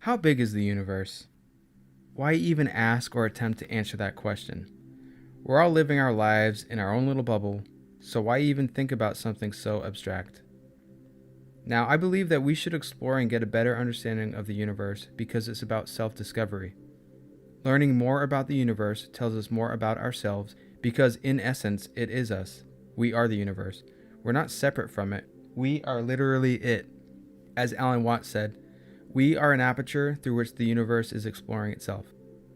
How big is the universe? Why even ask or attempt to answer that question? We're all living our lives in our own little bubble, so why even think about something so abstract? Now, I believe that we should explore and get a better understanding of the universe because it's about self-discovery. Learning more about the universe tells us more about ourselves because, in essence, it is us. We are the universe. We're not separate from it. We are literally it. As Alan Watts said, we are an aperture through which the universe is exploring itself.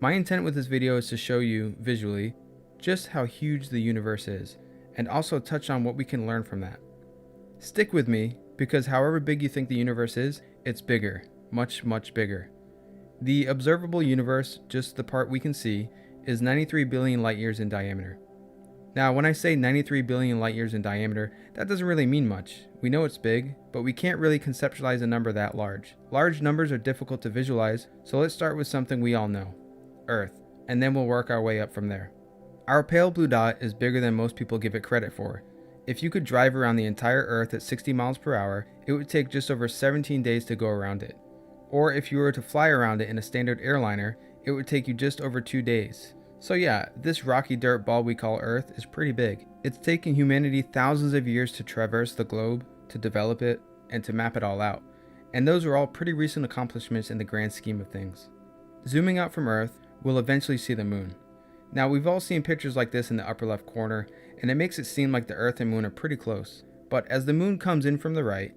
My intent with this video is to show you, visually, just how huge the universe is, and also touch on what we can learn from that. Stick with me, because however big you think the universe is, it's bigger. Much, much bigger. The observable universe, just the part we can see, is 93 billion light years in diameter. Now, when I say 93 billion light years in diameter, that doesn't really mean much. We know it's big, but we can't really conceptualize a number that large. Large numbers are difficult to visualize, so let's start with something we all know, Earth, and then we'll work our way up from there. Our pale blue dot is bigger than most people give it credit for. If you could drive around the entire Earth at 60 miles per hour, it would take just over 17 days to go around it. Or if you were to fly around it in a standard airliner, it would take you just over 2 days. So yeah, this rocky dirt ball we call Earth is pretty big. It's taken humanity thousands of years to traverse the globe, to develop it, and to map it all out. And those are all pretty recent accomplishments in the grand scheme of things. Zooming out from Earth, we'll eventually see the moon. Now, we've all seen pictures like this in the upper left corner, and it makes it seem like the Earth and moon are pretty close. But as the moon comes in from the right,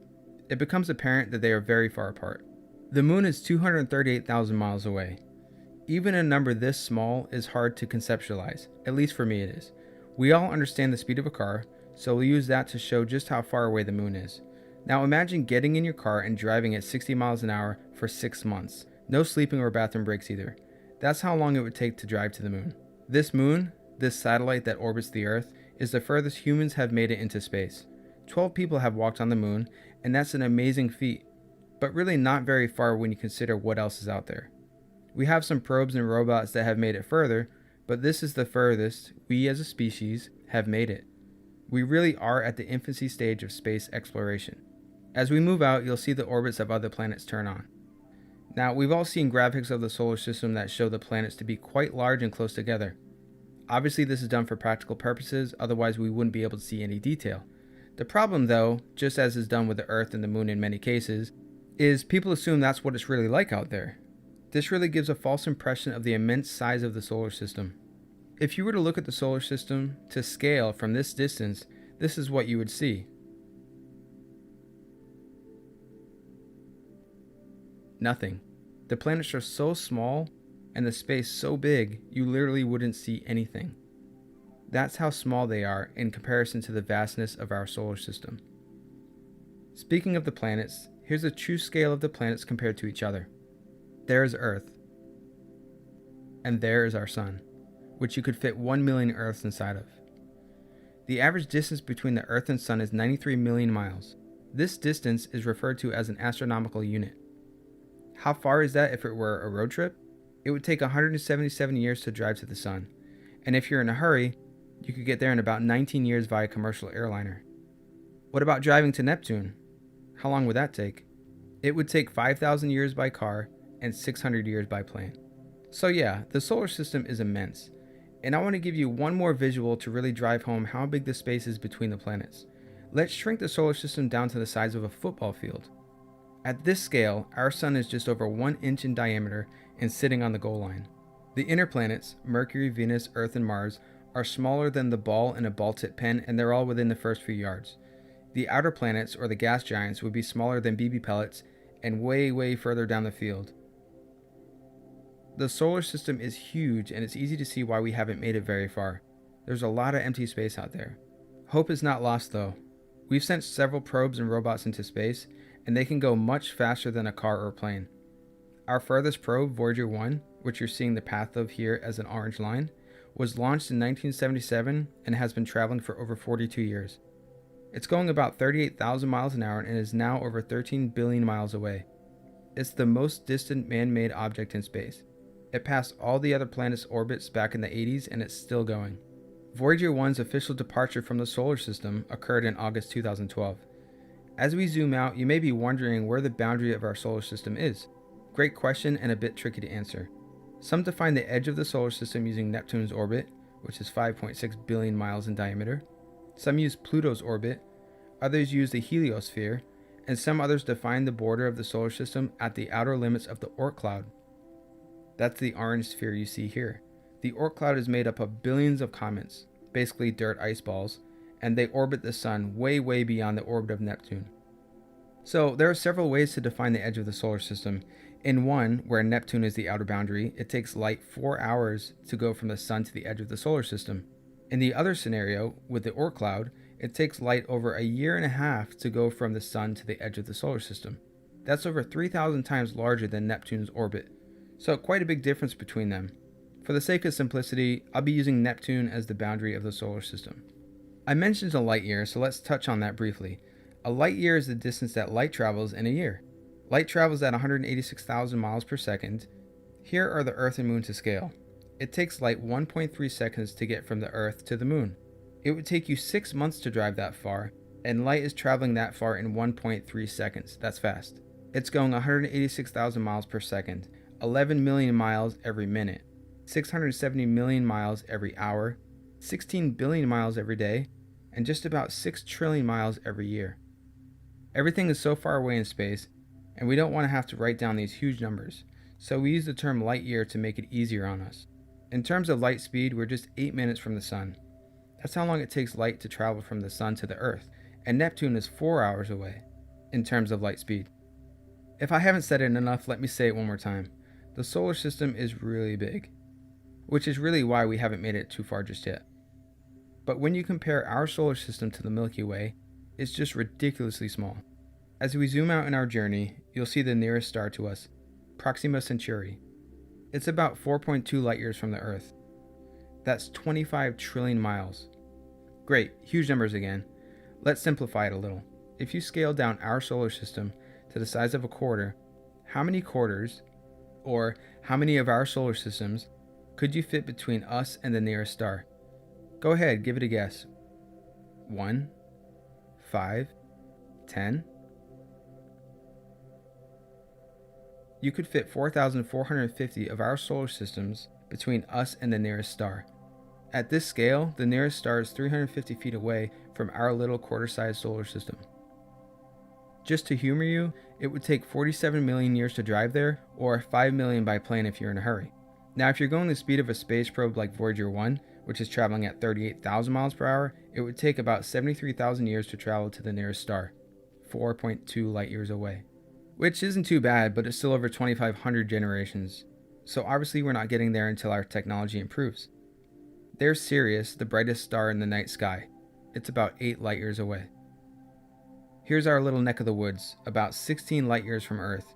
it becomes apparent that they are very far apart. The moon is 238,000 miles away. Even a number this small is hard to conceptualize, at least for me it is. We all understand the speed of a car, so we'll use that to show just how far away the moon is. Now imagine getting in your car and driving at 60 miles an hour for 6 months. No sleeping or bathroom breaks either. That's how long it would take to drive to the moon. This moon, this satellite that orbits the Earth, is the furthest humans have made it into space. 12 people have walked on the moon, and that's an amazing feat, but really not very far when you consider what else is out there. We have some probes and robots that have made it further, but this is the furthest we as a species have made it. We really are at the infancy stage of space exploration. As we move out, you'll see the orbits of other planets turn on. Now, we've all seen graphics of the solar system that show the planets to be quite large and close together. Obviously, this is done for practical purposes, otherwise we wouldn't be able to see any detail. The problem though, just as is done with the Earth and the moon in many cases, is people assume that's what it's really like out there. This really gives a false impression of the immense size of the solar system. If you were to look at the solar system to scale from this distance, this is what you would see. Nothing. The planets are so small and the space so big, you literally wouldn't see anything. That's how small they are in comparison to the vastness of our solar system. Speaking of the planets, here's a true scale of the planets compared to each other. There is Earth, and there is our Sun, which you could fit 1 million Earths inside of. The average distance between the Earth and Sun is 93 million miles. This distance is referred to as an astronomical unit. How far is that if it were a road trip? It would take 177 years to drive to the Sun, and if you're in a hurry, you could get there in about 19 years via commercial airliner. What about driving to Neptune? How long would that take? It would take 5,000 years by car and 600 years by plane. So yeah, the solar system is immense, and I want to give you one more visual to really drive home how big the space is between the planets. Let's shrink the solar system down to the size of a football field. At this scale, our Sun is just over 1 inch in diameter and sitting on the goal line. The inner planets, Mercury, Venus, Earth, and Mars, are smaller than the ball in a ball tip pen, and they're all within the first few yards. The outer planets, or the gas giants, would be smaller than BB pellets and way further down the field. The solar system is huge, and it's easy to see why we haven't made it very far. There's a lot of empty space out there. Hope is not lost though. We've sent several probes and robots into space, and they can go much faster than a car or plane. Our furthest probe, Voyager 1, which you're seeing the path of here as an orange line, was launched in 1977 and has been traveling for over 42 years. It's going about 38,000 miles an hour and is now over 13 billion miles away. It's the most distant man-made object in space. It passed all the other planets' orbits back in the 80s and it's still going. Voyager 1's official departure from the solar system occurred in August 2012. As we zoom out, you may be wondering where the boundary of our solar system is. Great question and a bit tricky to answer. Some define the edge of the solar system using Neptune's orbit, which is 5.6 billion miles in diameter. Some use Pluto's orbit, others use the heliosphere, and some others define the border of the solar system at the outer limits of the Oort cloud. That's the orange sphere you see here. The Oort cloud is made up of billions of comets, basically dirt ice balls, and they orbit the sun way, way beyond the orbit of Neptune. So there are several ways to define the edge of the solar system. In one, where Neptune is the outer boundary, it takes light 4 hours to go from the sun to the edge of the solar system. In the other scenario, with the Oort cloud, it takes light over a year and a half to go from the sun to the edge of the solar system. That's over 3,000 times larger than Neptune's orbit, so quite a big difference between them. For the sake of simplicity, I'll be using Neptune as the boundary of the solar system. I mentioned a light year, so let's touch on that briefly. A light year is the distance that light travels in a year. Light travels at 186,000 miles per second. Here are the Earth and Moon to scale. It takes light 1.3 seconds to get from the Earth to the Moon. It would take you 6 months to drive that far, and light is traveling that far in 1.3 seconds. That's fast. It's going 186,000 miles per second, 11 million miles every minute, 670 million miles every hour, 16 billion miles every day, and just about 6 trillion miles every year. Everything is so far away in space, and we don't want to have to write down these huge numbers, so we use the term light year to make it easier on us. In terms of light speed, we're just 8 minutes from the sun. That's how long it takes light to travel from the sun to the Earth, and Neptune is 4 hours away, in terms of light speed. If I haven't said it enough, let me say it one more time. The solar system is really big, which is really why we haven't made it too far just yet. But when you compare our solar system to the Milky Way, it's just ridiculously small. As we zoom out in our journey, you'll see the nearest star to us, Proxima Centauri. It's about 4.2 light years from the Earth. That's 25 trillion miles. Great, huge numbers again. Let's simplify it a little. If you scale down our solar system to the size of a quarter, how many quarters, or how many of our solar systems, could you fit between us and the nearest star? Go ahead, give it a guess. 1, 5, 10. You could fit 4,450 of our solar systems between us and the nearest star. At this scale, the nearest star is 350 feet away from our little quarter-sized solar system. Just to humor you, it would take 47 million years to drive there, or 5 million by plane if you're in a hurry. Now, if you're going the speed of a space probe like Voyager 1, which is traveling at 38,000 miles per hour, it would take about 73,000 years to travel to the nearest star, 4.2 light years away. Which isn't too bad, but it's still over 2,500 generations. So obviously we're not getting there until our technology improves. There's Sirius, the brightest star in the night sky. It's about 8 light years away. Here's our little neck of the woods, about 16 light years from Earth.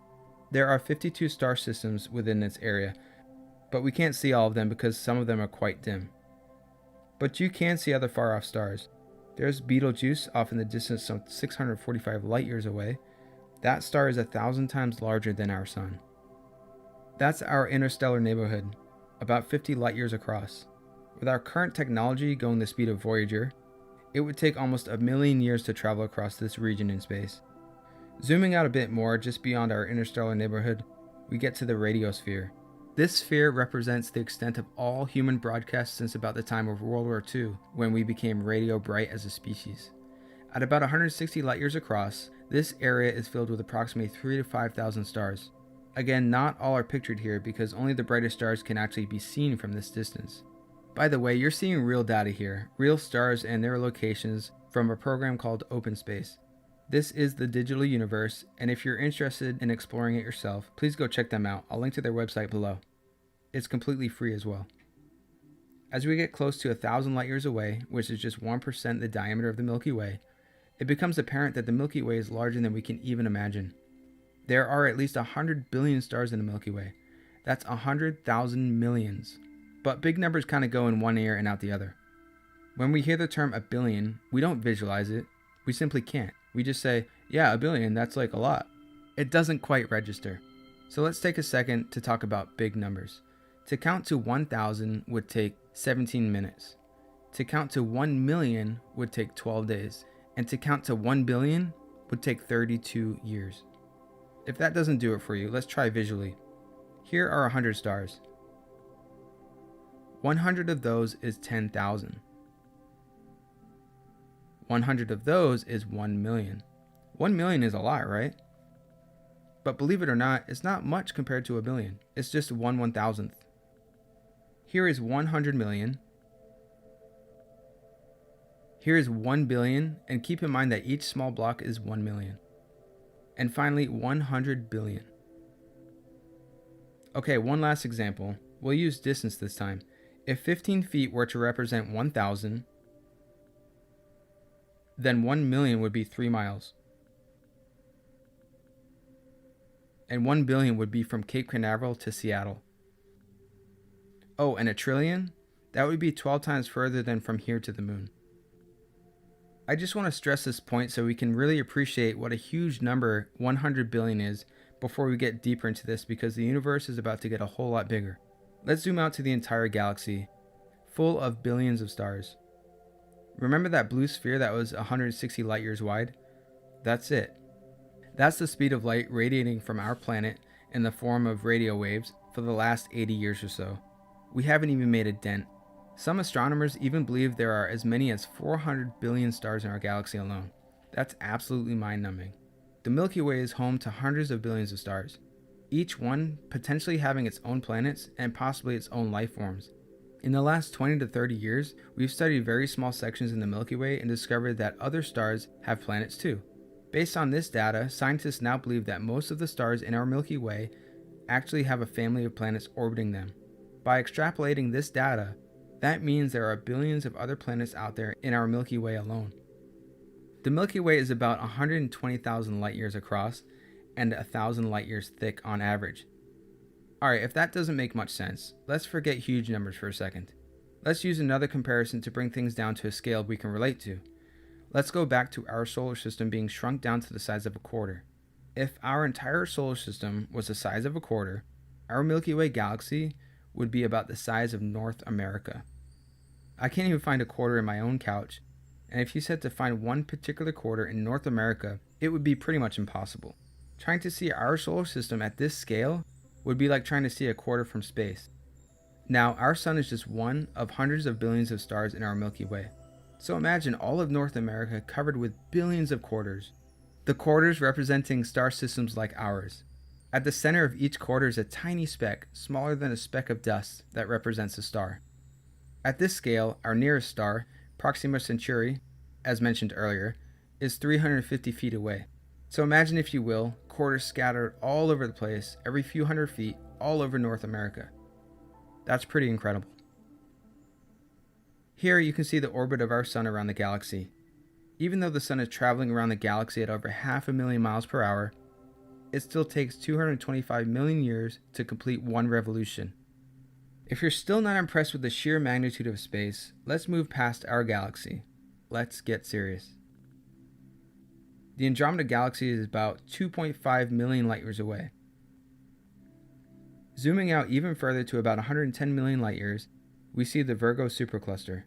There are 52 star systems within this area, but we can't see all of them because some of them are quite dim. But you can see other far off stars. There's Betelgeuse off in the distance some 645 light years away. That star is 1,000 times larger than our sun. That's our interstellar neighborhood, about 50 light years across. With our current technology going the speed of Voyager, it would take almost 1 million years to travel across this region in space. Zooming out a bit more, just beyond our interstellar neighborhood, we get to the radiosphere. This sphere represents the extent of all human broadcasts since about the time of World War II, when we became radio bright as a species. At about 160 light years across, this area is filled with approximately 3,000 to 5,000 stars. Again, not all are pictured here because only the brightest stars can actually be seen from this distance. By the way, you're seeing real data here, real stars and their locations from a program called OpenSpace. This is the digital universe, and if you're interested in exploring it yourself, please go check them out. I'll link to their website below. It's completely free as well. As we get close to 1,000 light years away, which is just 1% the diameter of the Milky Way, it becomes apparent that the Milky Way is larger than we can even imagine. There are at least 100 billion stars in the Milky Way. That's 100,000 millions. But big numbers kind of go in one ear and out the other. When we hear the term a billion, we don't visualize it. We simply can't. We just say, yeah, a billion, that's like a lot. It doesn't quite register. So let's take a second to talk about big numbers. To count to 1,000 would take 17 minutes. To count to 1 million would take 12 days. And to count to 1 billion would take 32 years. If that doesn't do it for you, let's try visually. Here are 100 stars. 100 of those is 10,000. 100 of those is 1 million. 1 million is a lot, right? But believe it or not, it's not much compared to a billion. It's just 1/1000th. Here is 100 million. Here is 1 billion, and keep in mind that each small block is 1 million. And finally, 100 billion. Okay, one last example. We'll use distance this time. If 15 feet were to represent 1,000, then 1 million would be 3 miles. And 1 billion would be from Cape Canaveral to Seattle. Oh, and a trillion? That would be 12 times further than from here to the moon. I just want to stress this point so we can really appreciate what a huge number 100 billion is before we get deeper into this, because the universe is about to get a whole lot bigger. Let's zoom out to the entire galaxy, full of billions of stars. Remember that blue sphere that was 160 light years wide? That's it. That's the speed of light radiating from our planet in the form of radio waves for the last 80 years or so. We haven't even made a dent. Some astronomers even believe there are as many as 400 billion stars in our galaxy alone. That's absolutely mind-numbing. The Milky Way is home to hundreds of billions of stars, each one potentially having its own planets and possibly its own life forms. In the last 20 to 30 years, we've studied very small sections in the Milky Way and discovered that other stars have planets too. Based on this data, scientists now believe that most of the stars in our Milky Way actually have a family of planets orbiting them. By extrapolating this data, that means there are billions of other planets out there in our Milky Way alone. The Milky Way is about 120,000 light years across and 1,000 light years thick on average. Alright, if that doesn't make much sense, let's forget huge numbers for a second. Let's use another comparison to bring things down to a scale we can relate to. Let's go back to our solar system being shrunk down to the size of a quarter. If our entire solar system was the size of a quarter, our Milky Way galaxy would be about the size of North America. I can't even find a quarter in my own couch, and if you said to find one particular quarter in North America, it would be pretty much impossible. Trying to see our solar system at this scale would be like trying to see a quarter from space. Now, our sun is just one of hundreds of billions of stars in our Milky Way. So imagine all of North America covered with billions of quarters. The quarters representing star systems like ours. At the center of each quarter is a tiny speck, smaller than a speck of dust, that represents a star. At this scale, our nearest star, Proxima Centauri, as mentioned earlier, is 350 feet away. So imagine, if you will, quarters scattered all over the place, every few hundred feet, all over North America. That's pretty incredible. Here you can see the orbit of our sun around the galaxy. Even though the sun is traveling around the galaxy at over 500,000 miles per hour, it still takes 225 million years to complete one revolution. If you're still not impressed with the sheer magnitude of space, let's move past our galaxy. Let's get serious. The Andromeda Galaxy is about 2.5 million light years away. Zooming out even further to about 110 million light years, we see the Virgo supercluster.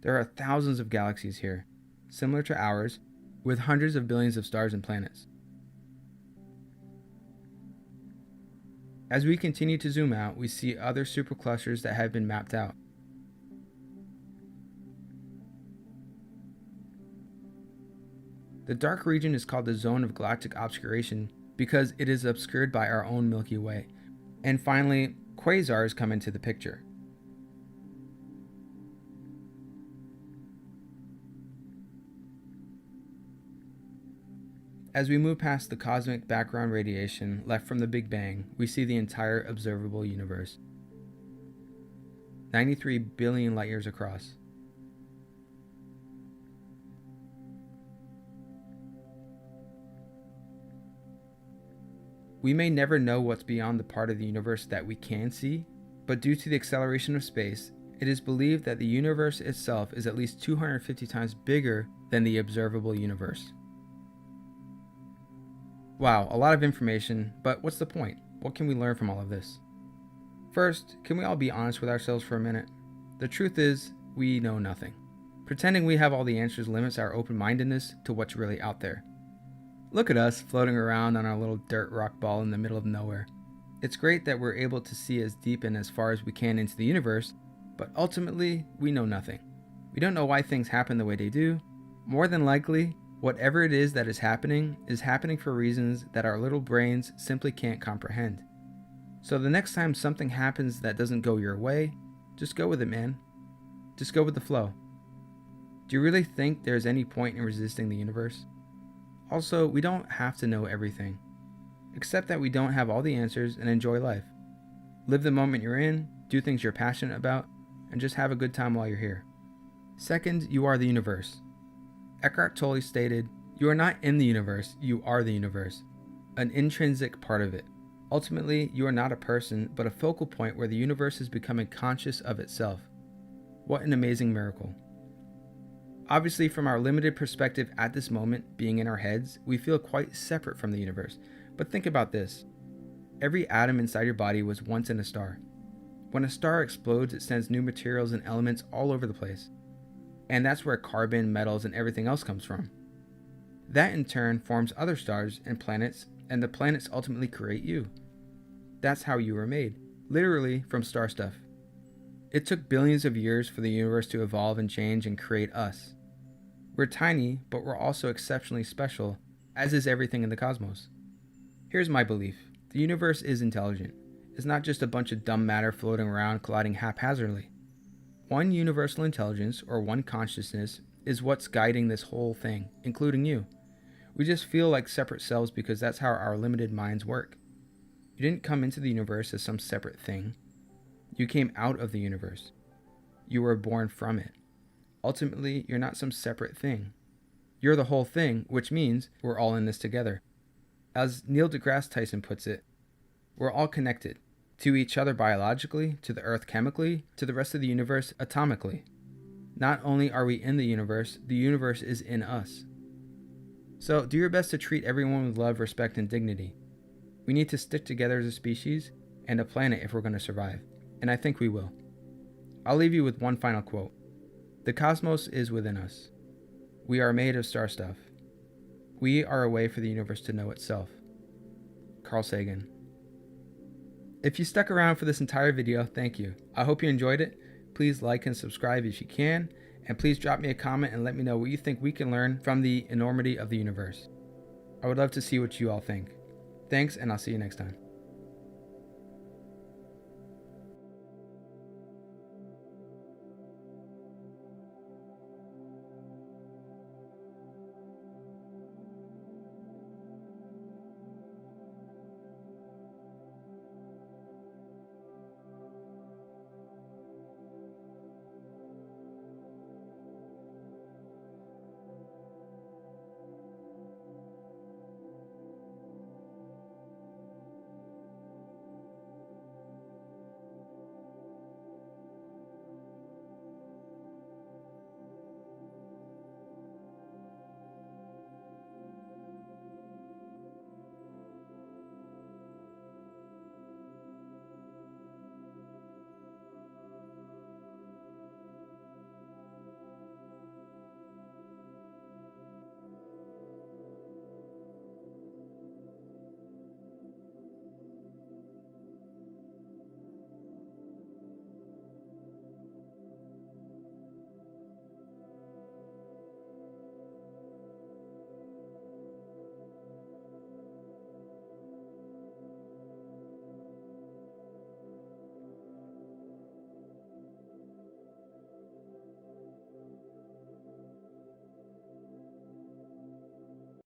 There are thousands of galaxies here, similar to ours, with hundreds of billions of stars and planets. As we continue to zoom out, we see other superclusters that have been mapped out. The dark region is called the zone of galactic obscuration because it is obscured by our own Milky Way. And finally, quasars come into the picture. As we move past the cosmic background radiation left from the Big Bang, we see the entire observable universe. 93 billion light years across. We may never know what's beyond the part of the universe that we can see, but due to the acceleration of space, it is believed that the universe itself is at least 250 times bigger than the observable universe. Wow, a lot of information, but what's the point? What can we learn from all of this? First, can we all be honest with ourselves for a minute? The truth is, we know nothing. Pretending we have all the answers limits our open-mindedness to what's really out there. Look at us floating around on our little dirt rock ball in the middle of nowhere. It's great that we're able to see as deep and as far as we can into the universe, but ultimately, we know nothing. We don't know why things happen the way they do. More than likely, whatever it is that is happening for reasons that our little brains simply can't comprehend. So the next time something happens that doesn't go your way, just go with it, man. Just go with the flow. Do you really think there's any point in resisting the universe? Also, we don't have to know everything. Accept that we don't have all the answers and enjoy life. Live the moment you're in, do things you're passionate about, and just have a good time while you're here. Second, you are the universe. Eckhart Tolle stated, "You are not in the universe, you are the universe, an intrinsic part of it. Ultimately, you are not a person, but a focal point where the universe is becoming conscious of itself." What an amazing miracle. Obviously, from our limited perspective at this moment, being in our heads, we feel quite separate from the universe. But think about this. Every atom inside your body was once in a star. When a star explodes, it sends new materials and elements all over the place. And that's where carbon, metals, and everything else comes from. That in turn forms other stars and the planets ultimately create you. That's how you were made, literally from star stuff. It took billions of years for the universe to evolve and change and create us. We're tiny, but we're also exceptionally special, as is everything in the cosmos. Here's my belief. The universe is intelligent. It's not just a bunch of dumb matter floating around colliding haphazardly. One universal intelligence, or one consciousness, is what's guiding this whole thing, including you. We just feel like separate selves because that's how our limited minds work. You didn't come into the universe as some separate thing. You came out of the universe. You were born from it. Ultimately, you're not some separate thing. You're the whole thing, which means we're all in this together. As Neil deGrasse Tyson puts it, we're all connected. To each other biologically, to the earth chemically, to the rest of the universe atomically. Not only are we in the universe is in us. So do your best to treat everyone with love, respect, and dignity. We need to stick together as a species and a planet if we're going to survive. And I think we will. I'll leave you with one final quote. The cosmos is within us. We are made of star stuff. We are a way for the universe to know itself. Carl Sagan. If you stuck around for this entire video, thank you. I hope you enjoyed it. Please like and subscribe if you can, and please drop me a comment and let me know what you think we can learn from the enormity of the universe. I would love to see what you all think. Thanks, and I'll see you next time.